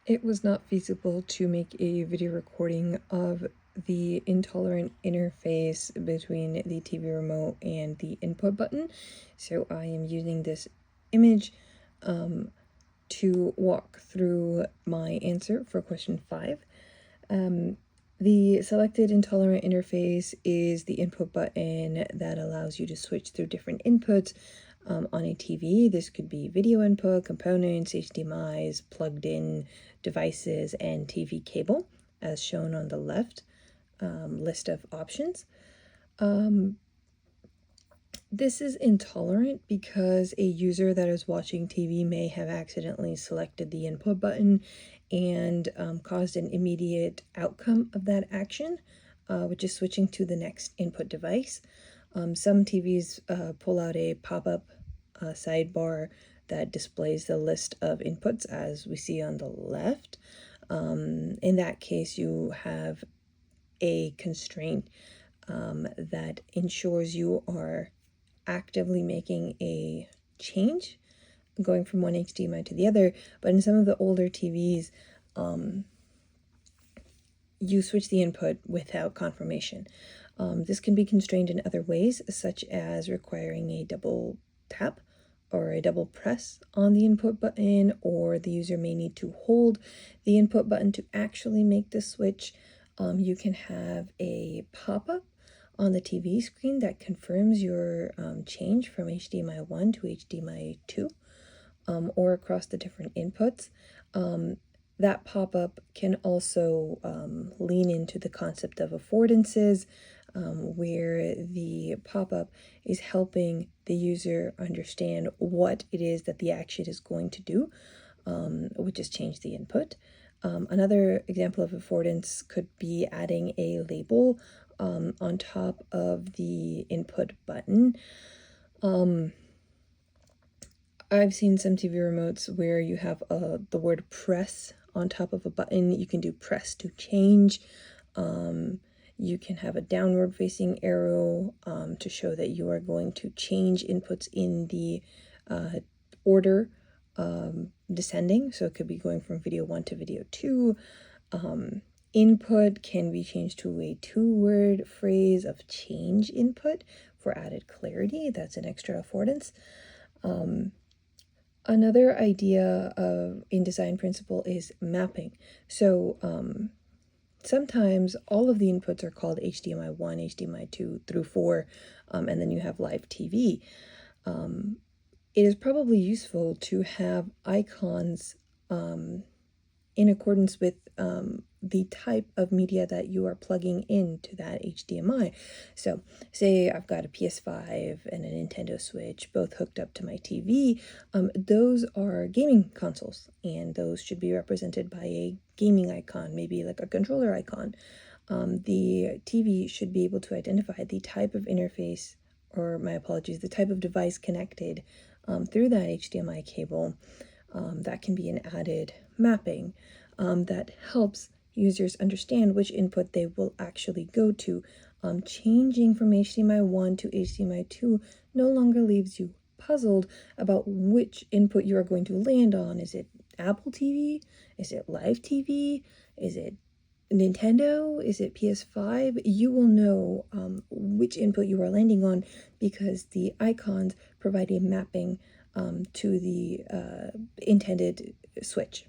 It was not feasible to make a video recording of the intolerant interface between the TV remote and the input button, so I am using this image to walk through my answer for question 5. The selected intolerant interface is the input button that allows you to switch through different inputs on a TV. This could be video input, components, HDMI's, plugged in devices, and TV cable, as shown on the left list of options. This is intolerant because a user that is watching TV may have accidentally selected the input button and caused an immediate outcome of that action, which is switching to the next input device. Some TVs pull out a pop-up sidebar that displays the list of inputs as we see on the left. In that case, you have a constraint that ensures you are actively making a change going from one HDMI to the other, but in some of the older TVs, you switch the input without confirmation. This can be constrained in other ways, such as requiring a double tap or a double press on the input button, or the user may need to hold the input button to actually make the switch. You can have a pop-up on the TV screen that confirms your change from HDMI 1 to HDMI 2 or across the different inputs. That pop-up can also lean into the concept of affordances, where the pop-up is helping the user understand what it is that the action is going to do, which is change the input. Another example of affordance could be adding a label on top of the input button. I've seen some TV remotes where you have the word press on top of a button. You can do press to change. You can have a downward facing arrow to show that you are going to change inputs in the order descending. So it could be going from video 1 to video 2. Input can be changed to a 2-word phrase of change input for added clarity. That's an extra affordance. Another idea in design principle is mapping. So sometimes all of the inputs are called HDMI 1, HDMI 2 through 4, and then you have live TV. It is probably useful to have icons in accordance with the type of media that you are plugging into that HDMI. So say I've got a PS5 and a Nintendo Switch both hooked up to my TV. Those are gaming consoles, and those should be represented by a gaming icon, maybe like a controller icon. The TV should be able to identify the type of interface, or my apologies, the type of device connected through that HDMI cable. That can be an added mapping that helps users understand which input they will actually go to. Changing from HDMI 1 to HDMI 2 no longer leaves you puzzled about which input you are going to land on. Is it Apple TV? Is it Live TV? Is it Nintendo? Is it PS5? You will know which input you are landing on because the icons provide a mapping to the intended switch.